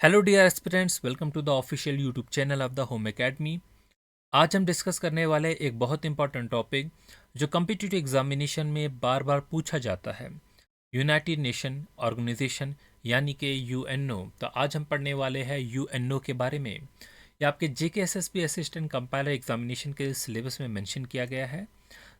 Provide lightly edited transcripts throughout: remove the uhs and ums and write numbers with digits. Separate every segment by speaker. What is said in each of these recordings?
Speaker 1: Hello dear aspirants, welcome to the official YouTube channel of the home academy. आज हम discuss करने वाले एक बहुत इंपॉर्टेंट टॉपिक जो कम्पिटिटिव एग्जामिनेशन में बार बार पूछा जाता है, यूनाइटेड नेशन ऑर्गेनाइजेशन यानी कि यूएनओ। तो आज हम पढ़ने वाले हैं यूएनओ के बारे में। यह आपके जेकेएसएसबी असिस्टेंट कंपाइलर एग्जामिनेशन के सिलेबस में मेंशन किया गया है।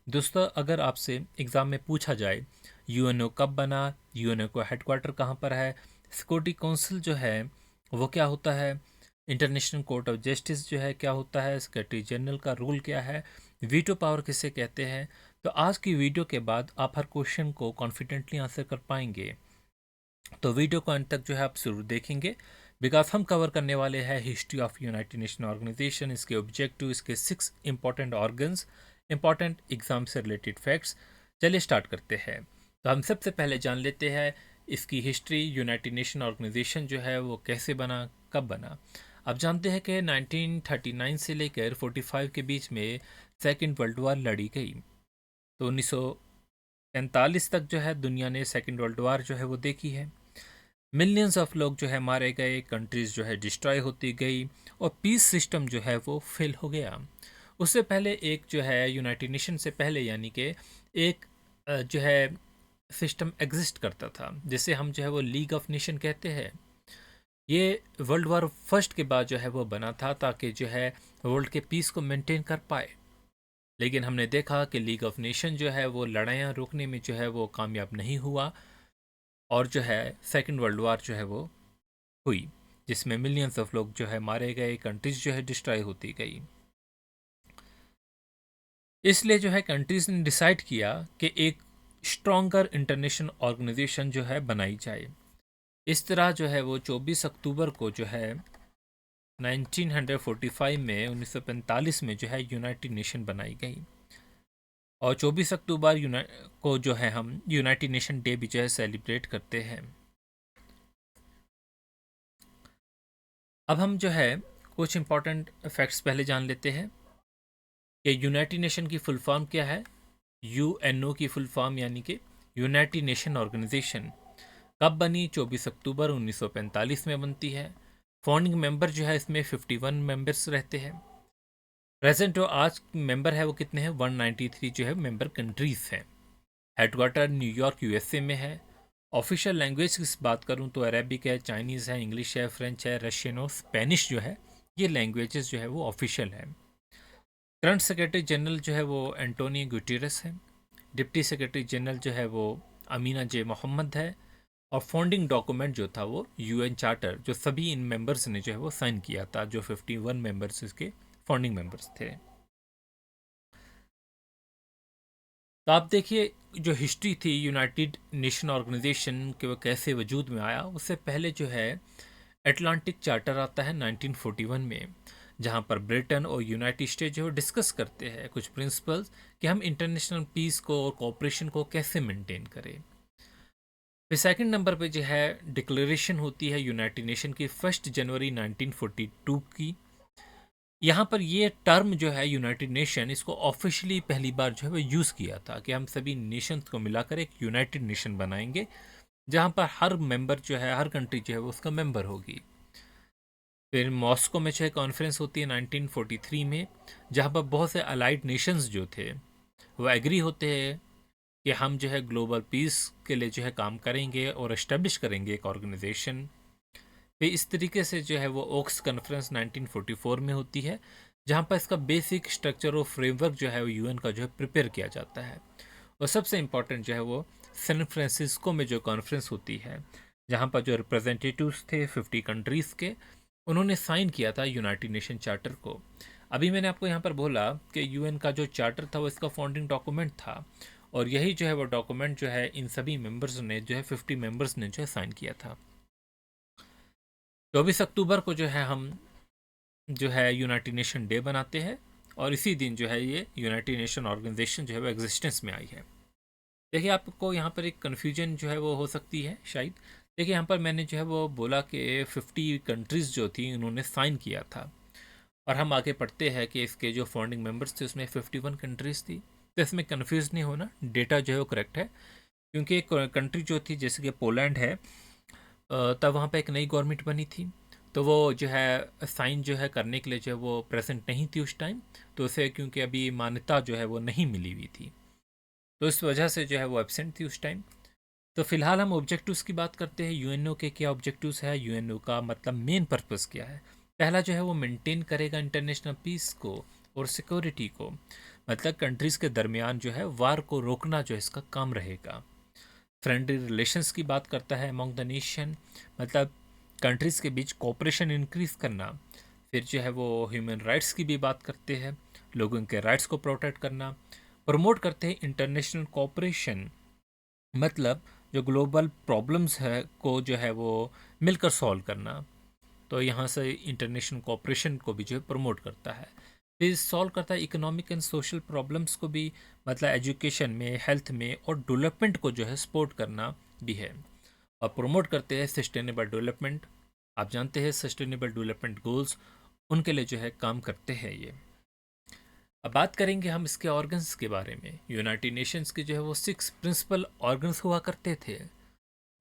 Speaker 1: दोस्तों, अगर आपसे एग्ज़ाम में पूछा जाए यूएनओ कब बना, यूएनओ का हेडक्वार्टर कहाँ पर है, सिक्योरिटी काउंसिल जो है वो क्या होता है, इंटरनेशनल कोर्ट ऑफ जस्टिस जो है क्या होता है, सेक्रेटरी जनरल का रोल क्या है, वीटो पावर किसे कहते हैं, तो आज की वीडियो के बाद आप हर क्वेश्चन को कॉन्फिडेंटली आंसर कर पाएंगे। तो वीडियो को अंत तक जो है आप जरूर देखेंगे, बिकॉज हम कवर करने वाले हैं history of United Nation Organisation, इसके ऑब्जेक्टिव, इसके 6 इंपॉर्टेंट ऑर्गन्स, इंपॉर्टेंट एग्जाम से रिलेटेड फैक्ट्स। चलिए स्टार्ट करते हैं। तो हम सबसे पहले जान लेते हैं इसकी हिस्ट्री। यूनाइटेड नेशन ऑर्गेनाइजेशन जो है वो कैसे बना, कब बना। आप जानते हैं कि 1939 से लेकर 45 के बीच में सेकेंड वर्ल्ड वार लड़ी गई। तो 1945 तक जो है दुनिया ने सेकेंड वर्ल्ड वार जो है वो देखी है। मिलियंस ऑफ लोग जो है मारे गए, कंट्रीज जो है डिस्ट्रॉय होती गई और पीस सिस्टम जो है वो फेल हो गया। उससे पहले एक जो है यूनाइटेड नेशन से पहले यानी कि एक जो है सिस्टम एग्जिस्ट करता था, जिसे हम जो है वो लीग ऑफ नेशन कहते हैं। ये वर्ल्ड वार फर्स्ट के बाद जो है वो बना था ताकि जो है वर्ल्ड के पीस को मेंटेन कर पाए। लेकिन हमने देखा कि लीग ऑफ नेशन जो है वो लड़ाइयाँ रोकने में जो है वो कामयाब नहीं हुआ और जो है सेकेंड वर्ल्ड वार जो है वो हुई, जिसमें मिलियंस ऑफ लोग जो है मारे गए, कंट्रीज जो है डिस्ट्रॉय होती गई। इसलिए जो है कंट्रीज ने डिसाइड किया कि एक स्ट्रॉन्गर इंटरनेशनल ऑर्गेनाइजेशन जो है बनाई जाए। इस तरह जो है वो 24 अक्टूबर को जो है 1945 में 1945 में जो है यूनाइटेड नेशन बनाई गई और 24 अक्टूबर को जो है हम यूनाइटेड नेशन डे भी जो है सेलिब्रेट करते हैं। अब हम जो है कुछ इंपॉर्टेंट फैक्ट्स पहले जान लेते हैं कि यूनाइटेड नेशन की फुल फॉर्म क्या है। यूएनओ की फुल फॉर्म यानी कि यूनाइटेड नेशन ऑर्गेनाइजेशन कब बनी? 24 अक्टूबर 1945 में बनती है। फाउंडिंग मेंबर जो है इसमें 51 मेंबर्स रहते हैं। प्रेजेंट जो आज मेंबर है वो कितने हैं? 193 जो है मेंबर कंट्रीज हैं। हेडक्वार्टर न्यूयॉर्क यूएसए में है। ऑफिशियल लैंग्वेज की बात करूं तो अरेबिक है, चाइनीज़ है, इंग्लिश है, फ्रेंच है, रशियन और स्पेनिश जो है ये लैंग्वेजेस जो है वो ऑफिशियल है। करंट सेक्रेटरी जनरल जो है वो एंटोनियो गुटेरेस है। डिप्टी सेक्रेटरी जनरल जो है वो अमीना जे मोहम्मद है। और फाउंडिंग डॉक्यूमेंट जो था वो यूएन चार्टर, जो सभी इन मेंबर्स ने जो है वो साइन किया था, जो 51 मेंबर्स इसके फाउंडिंग मेंबर्स थे। तो आप देखिए जो हिस्ट्री थी यूनाइटेड नेशन ऑर्गेनाइजेशन के, वो कैसे वजूद में आया। उससे पहले जो है एटलांटिक चार्टर आता है 1941 में, जहाँ पर ब्रिटेन और यूनाइटेड स्टेट जो डिस्कस करते हैं कुछ प्रिंसिपल्स कि हम इंटरनेशनल पीस को और कोऑपरेशन को कैसे मेंटेन करें। फिर सेकंड नंबर पे जो है डिक्लेरेशन होती है यूनाइटेड नेशन की 1 जनवरी 1942 की। यहाँ पर ये टर्म जो है यूनाइटेड नेशन, इसको ऑफिशियली पहली बार जो है वो यूज़ किया था कि हम सभी नेशंस को मिलाकर एक यूनाइटेड नेशन बनाएंगे, जहाँ पर हर मेंबर जो है, हर कंट्री जो है वो उसका मेंबर होगी। फिर मॉस्को में जो है कॉन्फ्रेंस होती है 1943 में, जहाँ पर बहुत से अलाइड नेशंस जो थे वो एग्री होते हैं कि हम जो है ग्लोबल पीस के लिए जो है काम करेंगे और इस्टेब्लिश करेंगे एक ऑर्गेनाइजेशन। फिर इस तरीके से जो है वो ओक्स कॉन्फ्रेंस 1944 में होती है, जहाँ पर इसका बेसिक स्ट्रक्चर और फ्रेमवर्क जो है वो यूएन का जो है प्रिपेयर किया जाता है। और सबसे इम्पॉर्टेंट जो है वो सैन फ्रांसिस्को में जो कॉन्फ्रेंस होती है, जहाँ पर जो रिप्रेजेंटेटिव्स थे 50 कंट्रीज़ के, उन्होंने साइन किया था यूनाइटेड नेशन चार्टर को। अभी मैंने आपको यहाँ पर बोला कि यूएन का जो चार्टर था वो इसका फाउंडिंग डॉक्यूमेंट था, और यही जो है वो डॉक्यूमेंट जो है इन सभी मेंबर्स ने जो है 50 मेंबर्स ने जो है साइन किया था। 24 अक्टूबर को जो है हम जो है यूनाइटेड नेशन डे बनाते हैं, और इसी दिन जो है ये यूनाइटेड नेशन ऑर्गेनाइजेशन जो है वो एग्जिस्टेंस में आई है। देखिए आपको यहाँ पर एक कन्फ्यूजन जो है वो हो सकती है शायद। देखिए यहाँ पर मैंने जो है वो बोला कि 50 कंट्रीज़ जो थी उन्होंने साइन किया था, और हम आगे पढ़ते हैं कि इसके जो फाउंडिंग मेंबर्स थे उसमें 51 कंट्रीज़ थी। तो इसमें कन्फ्यूज़ नहीं होना, डेटा जो है वो करेक्ट है। क्योंकि एक कंट्री जो थी जैसे कि पोलैंड है, तब वहाँ पे एक नई गवर्नमेंट बनी थी, तो वो जो है साइन जो है करने के लिए जो है वो प्रेजेंट नहीं थी उस टाइम, तो उसे क्योंकि अभी मान्यता जो है वो नहीं मिली हुई थी, तो इस वजह से जो है वो एब्सेंट थी उस टाइम। तो फिलहाल हम ऑब्जेक्टिव्स की बात करते हैं। यूएनओ के क्या ऑब्जेक्टिव्स है, यूएनओ का मतलब मेन पर्पस क्या है। पहला जो है वो मेंटेन करेगा इंटरनेशनल पीस को और सिक्योरिटी को, मतलब कंट्रीज़ के दरमियान जो है वार को रोकना जो है इसका काम रहेगा। फ्रेंडली रिलेशंस की बात करता है अमॉन्ग द नेशन, मतलब कंट्रीज़ के बीच कोऑपरेशन इंक्रीज करना। फिर जो है वो ह्यूमन राइट्स की भी बात करते हैं, लोगों के राइट्स को प्रोटेक्ट करना। प्रमोट करते हैं इंटरनेशनल कोऑपरेशन, मतलब जो ग्लोबल प्रॉब्लम्स है को जो है वो मिलकर सॉल्व करना। तो यहाँ से इंटरनेशनल कोऑपरेशन को भी जो है प्रमोट करता है। फिर सॉल्व करता है इकोनॉमिक एंड सोशल प्रॉब्लम्स को भी, मतलब एजुकेशन में, हेल्थ में और डेवलपमेंट को जो है सपोर्ट करना भी है। और प्रमोट करते हैं सस्टेनेबल डेवलपमेंट। आप जानते हैं सस्टेनेबल डेवलपमेंट गोल्स, उनके लिए जो है काम करते हैं ये। अब बात करेंगे हम इसके ऑर्गन्स के बारे में। यूनाइटेड नेशंस के जो है वो 6 प्रिंसिपल ऑर्गन्स हुआ करते थे,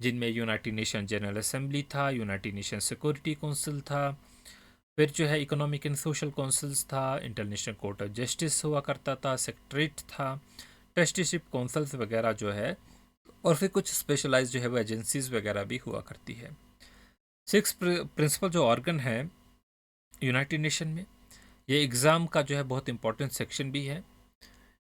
Speaker 1: जिनमें यूनाइटेड नेशन जनरल असेंबली था, यूनाइटेड नेशन सिक्योरिटी काउंसिल था, फिर जो है इकोनॉमिक एंड सोशल काउंसिल्स था, इंटरनेशनल कोर्ट ऑफ जस्टिस हुआ करता था, सेक्रेटरीट था, ट्रस्टीशिप काउंसिल्स वगैरह जो है, और फिर कुछ स्पेशलाइज जो है वो एजेंसीज वगैरह भी हुआ करती है। 6 प्रिंसिपल जो ऑर्गन है यूनाइटेड नेशन में, ये एग्ज़ाम का जो है बहुत इंपॉर्टेंट सेक्शन भी है।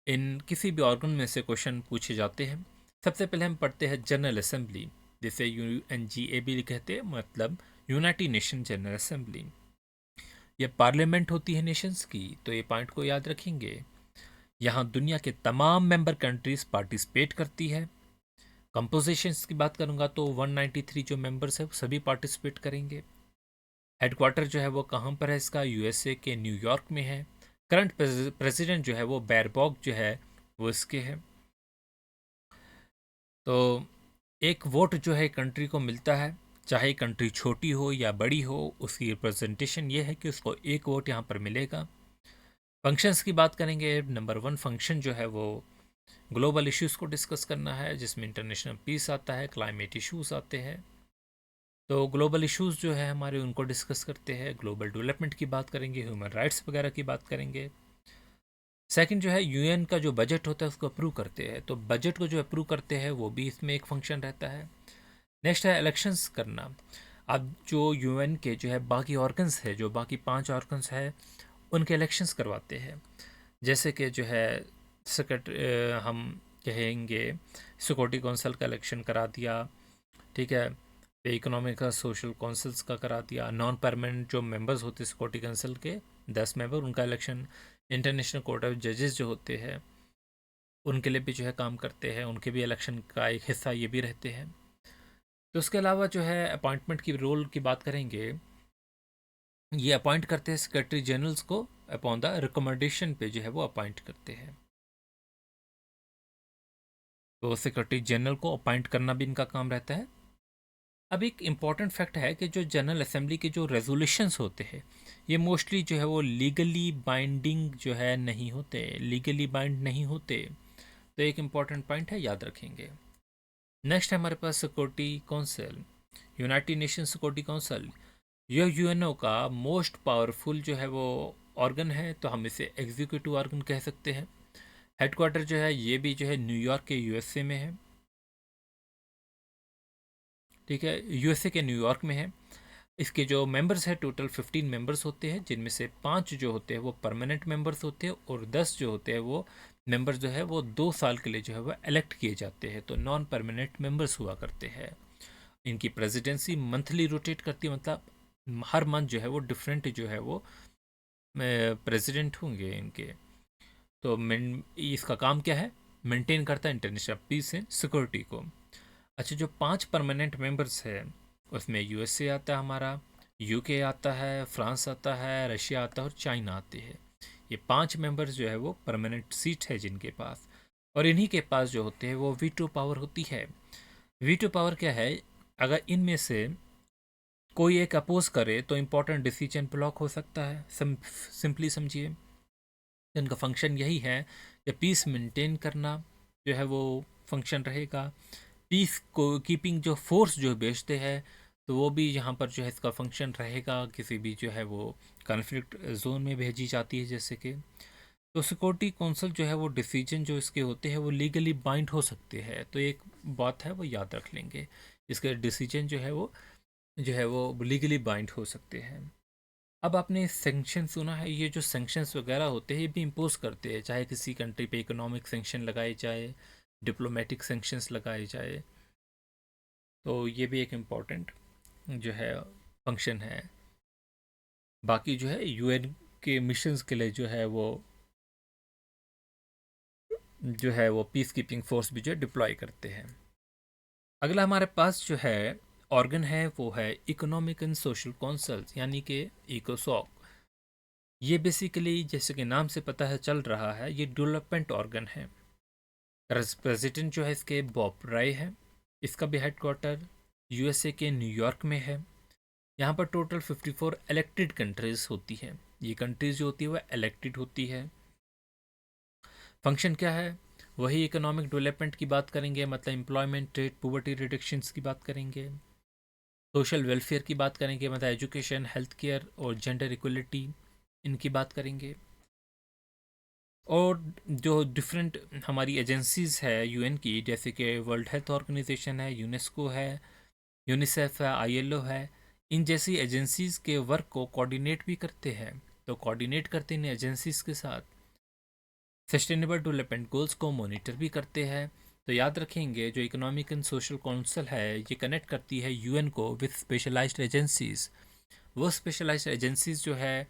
Speaker 1: इन किसी भी ऑर्गन में से क्वेश्चन पूछे जाते हैं। सबसे पहले हम पढ़ते हैं जनरल असेंबली, जिसे UNGA भी कहते हैं, मतलब यूनाइटेड नेशन जनरल असेंबली। ये पार्लियामेंट होती है नेशंस की, तो ये पॉइंट को याद रखेंगे। यहाँ दुनिया के तमाम मेंबर कंट्रीज पार्टिसिपेट करती है। कंपोजिशंस की बात करूँगा तो 193 जो मेंबर्स है वो सभी पार्टिसिपेट करेंगे। हेडक्वार्टर जो है वो कहाँ पर है इसका, USA के न्यूयॉर्क में है। करंट प्रेसिडेंट जो है वो बैरबॉक जो है वो इसके है। तो एक वोट जो है कंट्री को मिलता है, चाहे कंट्री छोटी हो या बड़ी हो, उसकी रिप्रेजेंटेशन ये है कि उसको एक वोट यहाँ पर मिलेगा। फंक्शंस की बात करेंगे। नंबर 1 फंक्शन जो है वो ग्लोबल इश्यूज़ को डिस्कस करना है, जिसमें इंटरनेशनल पीस आता है, क्लाइमेट इश्यूज़ आते हैं। तो ग्लोबल इश्यूज़ जो है हमारे उनको डिस्कस करते हैं। ग्लोबल डेवलपमेंट की बात करेंगे, ह्यूमन राइट्स वगैरह की बात करेंगे। सेकंड जो है यूएन का जो बजट होता है उसको अप्रूव करते हैं, तो बजट को जो अप्रूव करते हैं वो भी इसमें एक फंक्शन रहता है। नेक्स्ट है इलेक्शंस करना। अब जो यूएन के जो है बाकी ऑर्गन्स है, जो बाकी 5 ऑर्गन्स है, उनके इलेक्शंस करवाते हैं। जैसे कि जो है हम कहेंगे सिक्योरिटी काउंसिल का इलेक्शन करा दिया, ठीक है, इकोनॉमिक का सोशल काउंसिल्स का करा दिया। नॉन परमानेंट जो मेंबर्स होते हैं सिक्योरिटी काउंसिल के 10 मेंबर, उनका इलेक्शन। इंटरनेशनल कोर्ट ऑफ जजेस जो होते हैं उनके लिए भी जो है काम करते हैं, उनके भी इलेक्शन का एक हिस्सा ये भी रहते हैं। तो उसके अलावा जो है अपॉइंटमेंट की रोल की बात करेंगे, ये अपॉइंट करते हैं सेक्रेटरी जनरल्स को, अपॉन द रिकमेंडेशन पे जो है वो अपॉइंट करते हैं। तो सेक्रेटरी जनरल को अपॉइंट करना भी इनका काम रहता है। अब एक इम्पॉर्टेंट फैक्ट है कि जो जनरल असेंबली के जो रेजोल्यूशंस होते हैं, ये मोस्टली जो है वो लीगली बाइंडिंग जो है नहीं होते, लीगली बाइंड नहीं होते। तो एक इम्पॉर्टेंट पॉइंट है, याद रखेंगे। नेक्स्ट है हमारे पास security council, United Nation security council. यह यूएनओ का मोस्ट पावरफुल जो है वो ऑर्गन है, तो हम इसे एग्जीक्यूटिव ऑर्गन कह सकते हैं। हेडक्वार्टर जो है ये भी जो है न्यूयॉर्क के USA में है, ठीक है, USA के न्यूयॉर्क में है। इसके जो मेंबर्स हैं टोटल 15 मेंबर्स होते हैं, जिनमें से 5 जो होते हैं वो परमानेंट मेंबर्स होते हैं, और 10 जो होते हैं वो मेंबर्स जो है वो 2 साल के लिए जो है वो इलेक्ट किए जाते हैं, तो नॉन परमानेंट मेंबर्स हुआ करते हैं। इनकी प्रेसिडेंसी मंथली रोटेट करती है, मतलब हर मंथ जो है वो डिफरेंट जो है वो प्रेसिडेंट होंगे इनके। तो इसका काम क्या है, मेंटेन करता है इंटरनेशनल पीस एंड सिक्योरिटी को। अच्छा, जो 5 परमानेंट मेंबर्स है उसमें USA आता है हमारा, UK आता है, फ्रांस आता है, रशिया आता है और चाइना आते हैं। ये 5 मेंबर्स जो है वो परमानेंट सीट है जिनके पास, और इन्हीं के पास जो होते हैं वो वीटो पावर होती है। वीटो पावर क्या है, अगर इनमें से कोई एक अपोज करे तो इम्पोर्टेंट डिसीजन ब्लॉक हो सकता है। सिंपली समझिए, इनका फंक्शन यही है कि पीस मेंटेन करना जो है वो फंक्शन रहेगा। पीस को कीपिंग जो फोर्स जो भेजते हैं, तो वो भी यहाँ पर जो है इसका फंक्शन रहेगा, किसी भी जो है वो कॉन्फ्लिक्ट जोन में भेजी जाती है जैसे कि। तो सिक्योरिटी काउंसिल जो है वो डिसीजन जो इसके होते हैं वो लीगली बाइंड हो सकते हैं, तो एक बात है वो याद रख लेंगे, इसके डिसीजन जो है वो लीगली बाइंड हो सकते हैं। अब आपने सेंक्शन सुना है, ये जो सेंक्शंस वगैरह होते हैं ये भी इम्पोज करते हैं, चाहे किसी कंट्री पे इकोनॉमिक सेंक्शन लगाए जाए, डिप्लोमेटिक सेंक्शंस लगाए जाए, तो ये भी एक इम्पॉर्टेंट जो है फंक्शन है। बाकी जो है यूएन के मिशंस के लिए जो है वो पीस कीपिंग फोर्स भी जो है डिप्लॉय करते हैं। अगला हमारे पास जो है ऑर्गन है वो है इकोनॉमिक एंड सोशल काउंसिल, यानी कि इकोसॉक। ये बेसिकली जैसे कि नाम से पता है चल रहा है, ये डेवलपमेंट ऑर्गन है। प्रेसिडेंट जो है इसके बॉब राय है। इसका भी हेडक्वार्टर यूएसए के न्यूयॉर्क में है। यहाँ पर टोटल 54 इलेक्टेड कंट्रीज होती हैं। ये कंट्रीज जो होती है वह इलेक्टेड होती है। फंक्शन क्या है, वही इकोनॉमिक डेवलपमेंट की बात करेंगे, मतलब एम्प्लॉयमेंट, ट्रेड, पॉवर्टी रिडक्शंस की बात करेंगे, सोशल वेलफेयर की बात करेंगे, मतलब एजुकेशन, हेल्थ केयर और जेंडर इक्वलिटी, इनकी बात करेंगे। और जो डिफरेंट हमारी एजेंसीज़ है यूएन की, जैसे कि वर्ल्ड हेल्थ ऑर्गेनाइजेशन है, यूनेस्को है, यूनिसेफ है, आईएलओ है, इन जैसी एजेंसीज़ के वर्क को कोऑर्डिनेट भी करते हैं। तो कोऑर्डिनेट करते इन एजेंसीज़ के साथ सस्टेनेबल डेवलपमेंट गोल्स को मॉनिटर भी करते हैं। तो याद रखेंगे जो इकोनॉमिक एंड सोशल काउंसिल है ये कनेक्ट करती है यूएन को विद स्पेशलाइज्ड एजेंसीज़। वो स्पेशलाइज्ड एजेंसीज़ जो है,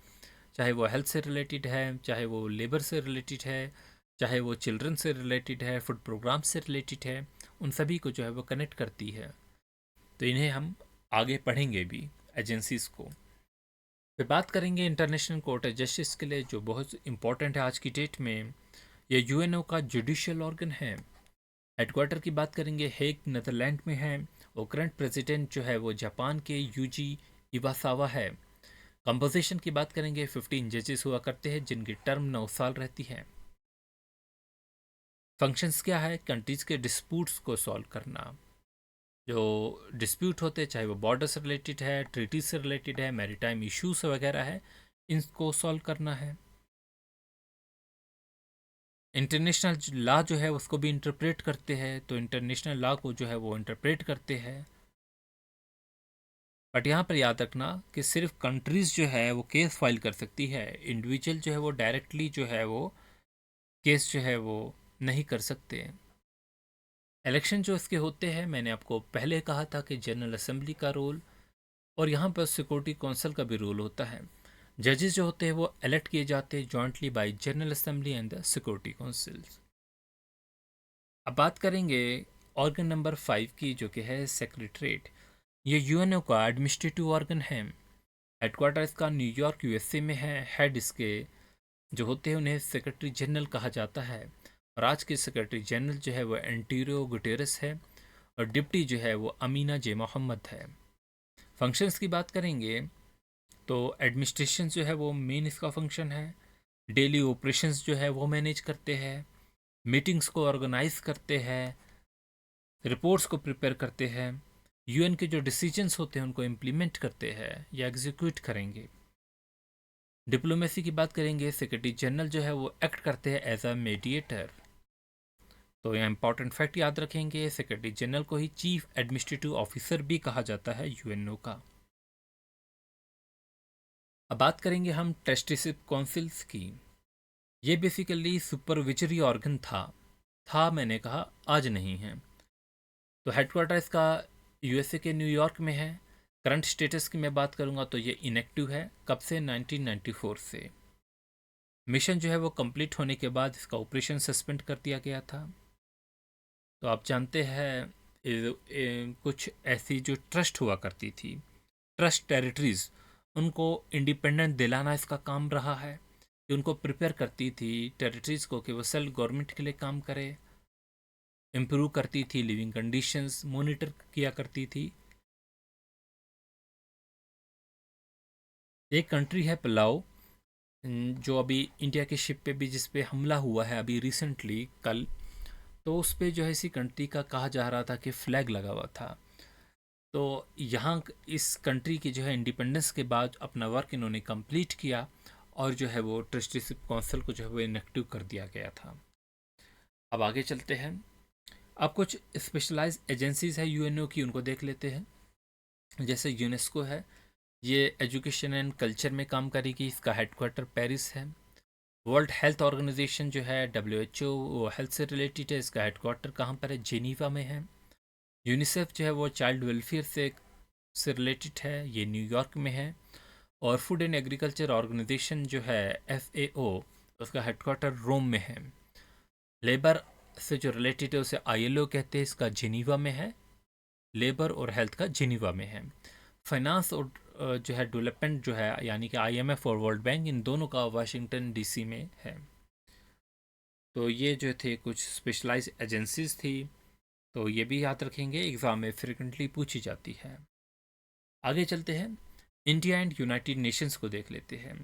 Speaker 1: चाहे वो हेल्थ से रिलेटेड है, चाहे वो लेबर से रिलेटेड है, चाहे वो चिल्ड्रन से रिलेटेड है, फूड प्रोग्राम से रिलेटेड है, उन सभी को जो है वो कनेक्ट करती है। तो इन्हें हम आगे पढ़ेंगे भी, एजेंसीज़ को। फिर बात करेंगे इंटरनेशनल कोर्ट ऑफ जस्टिस के लिए, जो बहुत इंपॉर्टेंट है आज की डेट में। ये यूएनओ का जुडिशियल ऑर्गन है। हेडक्वार्टर की बात करेंगे हेग, नीदरलैंड में है। और करंट प्रेसिडेंट जो है वो जापान के यूजी इवासावा है। कंपोजिशन की बात करेंगे 15 जजेस हुआ करते हैं जिनकी टर्म 9 साल रहती है। फंक्शंस क्या है, कंट्रीज के डिस्प्यूट्स को सॉल्व करना। जो डिस्प्यूट होते हैं, चाहे वो बॉर्डर से रिलेटेड है, ट्रीटी से रिलेटेड है, मैरीटाइम इश्यूज वगैरह है, इनको सॉल्व करना है। इंटरनेशनल लॉ जो है उसको भी इंटरप्रेट करते हैं, तो इंटरनेशनल लॉ को जो है वो इंटरप्रेट करते हैं। बट यहाँ पर याद रखना कि सिर्फ कंट्रीज जो है वो केस फाइल कर सकती है, इंडिविजुअल जो है वो डायरेक्टली जो है वो केस जो है वो नहीं कर सकते। इलेक्शन जो इसके होते हैं, मैंने आपको पहले कहा था कि जनरल असेंबली का रोल और यहाँ पर सिक्योरिटी काउंसिल का भी रोल होता है। जजेस जो होते हैं वो इलेक्ट किए जाते हैं jointly bye general assembly and the security council. अब बात करेंगे ऑर्गन नंबर 5 की, जो कि है सेक्रेटरीट। ये यूएनओ का एडमिनिस्ट्रेटिव ऑर्गन है। हेडक्वार्टर इसका न्यूयॉर्क यूएसए में है। हेड इसके जो होते हैं उन्हें सेक्रेटरी जनरल कहा जाता है। और आज के सेक्रेटरी जनरल जो है वो एंटीरियो गुटेरेस है। और डिप्टी जो है वो अमीना जे मोहम्मद है। फंक्शंस की बात करेंगे तो एडमिनिस्ट्रेशन जो है वो मेन इसका फंक्शन है। डेली ऑपरेशंस जो है वो मैनेज करते हैं, मीटिंग्स को ऑर्गेनाइज करते हैं, रिपोर्ट्स को प्रिपेयर करते हैं, यूएन के जो डिसीजंस होते हैं उनको इम्प्लीमेंट करते हैं या एग्जीक्यूट करेंगे। डिप्लोमेसी की बात करेंगे, सेक्रेटरी जनरल जो है वो एक्ट करते हैं एज अ मीडिएटर। तो यहाँ इंपॉर्टेंट फैक्ट याद रखेंगे, सेक्रेटरी जनरल को ही चीफ एडमिनिस्ट्रेटिव ऑफिसर भी कहा जाता है यूएनओ का। अब बात करेंगे हम ट्रस्टीशिप काउंसिल्स की। ये बेसिकली सुपरविजरी ऑर्गन था मैंने कहा, आज नहीं है। तो हेडक्वार्टर इसका यूएसए के न्यूयॉर्क में है। करंट स्टेटस की मैं बात करूंगा तो ये इनएक्टिव है। कब से? 1994 से। मिशन जो है वो कंप्लीट होने के बाद इसका ऑपरेशन सस्पेंड कर दिया गया था। तो आप जानते हैं कुछ ऐसी जो ट्रस्ट हुआ करती थी, ट्रस्ट टेरिटरीज, उनको इंडिपेंडेंट दिलाना इसका काम रहा है कि उनको प्रिपेयर करती थी टेरिटरीज को कि वो सेल्फ गवर्नमेंट के लिए काम करे, इम्प्रूव करती थी लिविंग कंडीशंस, मॉनिटर किया करती थी। एक कंट्री है पलाओ, जो अभी इंडिया के शिप पे भी जिस पे हमला हुआ है अभी रिसेंटली कल, तो उस पे जो है इसी कंट्री का कहा जा रहा था कि फ्लैग लगा हुआ था। तो यहाँ इस कंट्री की जो है इंडिपेंडेंस के बाद अपना वर्क इन्होंने कंप्लीट किया और जो है वो ट्रस्टीशिप काउंसिल को जो है वो इनेक्टिव कर दिया गया था। अब आगे चलते हैं। अब कुछ स्पेशलाइज एजेंसीज है यूएनओ की, उनको देख लेते हैं। जैसे यूनेस्को है, ये एजुकेशन एंड कल्चर में काम करेगी, इसका हेडक्वार्टर पेरिस है। वर्ल्ड हेल्थ ऑर्गेनाइजेशन जो है WHO, वो हेल्थ से रिलेटेड है, इसका हेडक्वार्टर कहाँ पर है? जेनीवा में है। यूनिसेफ जो है वो चाइल्ड वेलफेयर से रिलेटेड है, ये न्यूयॉर्क में है। और फूड एंड एग्रीकल्चर ऑर्गेनाइजेशन जो है FAO, उसका हेडक्वार्टर रोम में है। लेबर से जो रिलेटेड है उसे ILO कहते हैं, इसका जिनीवा में है। लेबर और हेल्थ का जिनीवा में है। फाइनेंस और जो है डेवलपमेंट जो है यानी कि IMF और वर्ल्ड बैंक, इन दोनों का वाशिंगटन DC में है। तो ये जो थे कुछ स्पेशलाइज एजेंसीज थी, तो ये भी याद रखेंगे, एग्ज़ाम में फ्रिक्वेंटली पूछी जाती है। आगे चलते हैं, इंडिया एंड यूनाइटेड नेशंस को देख लेते हैं।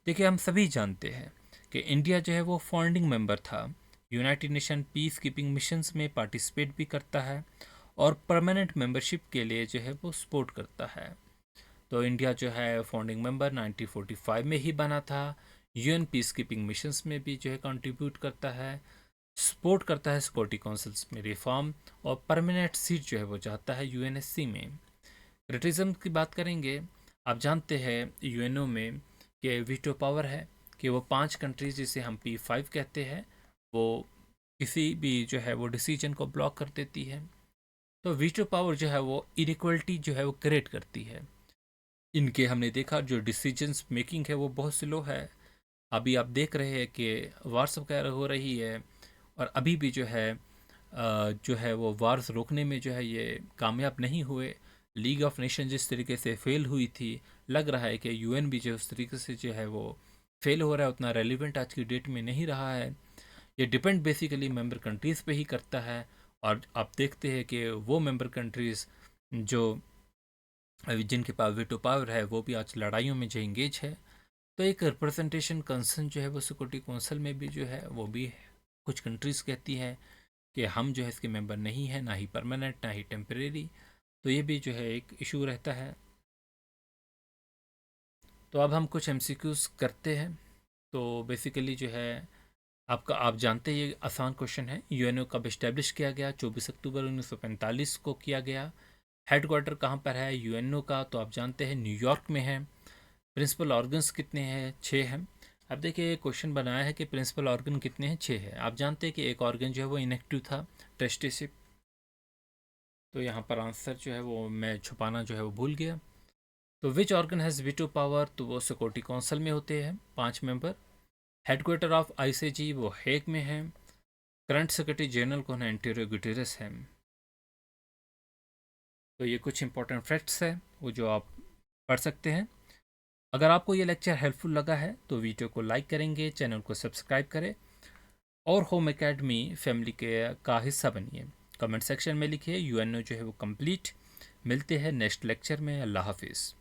Speaker 1: देखिए, हम सभी जानते हैं कि इंडिया जो है वो फाउंडिंग मेंबर था, United nation peace keeping missions में पार्टिसिपेट भी करता है और परमानेंट मेंबरशिप के लिए जो है वो सपोर्ट करता है। तो इंडिया जो है फाउंडिंग मेंबर 1945 में ही बना था, UN पीस कीपिंग मिशंस में भी जो है कंट्रीब्यूट करता है, सपोर्ट करता है सिक्योरिटी काउंसिल्स में रिफॉर्म, और परमानेंट सीट जो है वो चाहता है UNSC में। क्रिटिज्म की बात करेंगे, आप जानते हैं यूएनओ में कि वीटो पावर है, कि वो 5 कंट्रीज जिसे हम P5 कहते हैं, वो किसी भी जो है वो डिसीजन को ब्लॉक कर देती है। तो वीटो पावर जो है वो इनइक्वलिटी जो है वो क्रिएट करती है। इनके हमने देखा जो डिसीजंस मेकिंग है वो बहुत स्लो है। अभी आप देख रहे हैं कि वार्स वगैरह हो रही है, और अभी भी जो है वो वार्स रोकने में जो है ये कामयाब नहीं हुए। लीग ऑफ नेशन जिस तरीके से फेल हुई थी, लग रहा है कि UN भी जो उस तरीके से जो है वो फेल हो रहा है, उतना रेलिवेंट आज की डेट में नहीं रहा है। ये डिपेंड बेसिकली मेंबर कंट्रीज़ पे ही करता है, और आप देखते हैं कि वो मेंबर कंट्रीज़ जो जिनके पास वीटो पावर है वो भी आज लड़ाइयों में जो इंगेज है। तो एक रिप्रेजेंटेशन कंसर्न जो है वो सिक्योरिटी काउंसिल में भी जो है वो भी कुछ कंट्रीज़ कहती है कि हम जो है इसके मेंबर नहीं है, ना ही परमानेंट ना ही टेम्परेरी। तो ये भी जो है एक इशू रहता है। तो अब हम कुछ MCQs करते हैं। तो बेसिकली जो है आपका, आप जानते हैं ये आसान क्वेश्चन है, यूएनओ कब इस्टेब्लिश किया गया? 24 अक्टूबर 1945 को किया गया। हेडक्वार्टर कहाँ पर है यूएनओ का? तो आप जानते हैं न्यूयॉर्क में है। प्रिंसिपल ऑर्गन्स कितने हैं? 6 हैं। अब देखिए, क्वेश्चन बनाया है कि प्रिंसिपल ऑर्गन कितने हैं? 6 है। आप जानते हैं कि एक ऑर्गन जो है वो इनएक्टिव था, ट्रस्टीशिप। तो यहाँ पर आंसर जो है वो मैं छुपाना जो है वो भूल गया। तो which organ has veto power? तो वो सिक्योरिटी काउंसिल में होते हैं 5 मेंबर। हेडक्वार्टर ऑफ ICG वो हेग में है। करंट सेक्रेटरी जनरल कौन है? एंटोनियो गुटेरेस है। तो ये कुछ इंपॉर्टेंट फैक्ट्स है वो जो आप पढ़ सकते हैं। अगर आपको ये लेक्चर हेल्पफुल लगा है तो वीडियो को लाइक करेंगे, चैनल को सब्सक्राइब करें और होम एकेडमी फैमिली के का हिस्सा बनिए। कमेंट सेक्शन में लिखिए यूएनओ जो है वो कंप्लीट। मिलते हैं नेक्स्ट लेक्चर में। अल्लाह हाफिज़।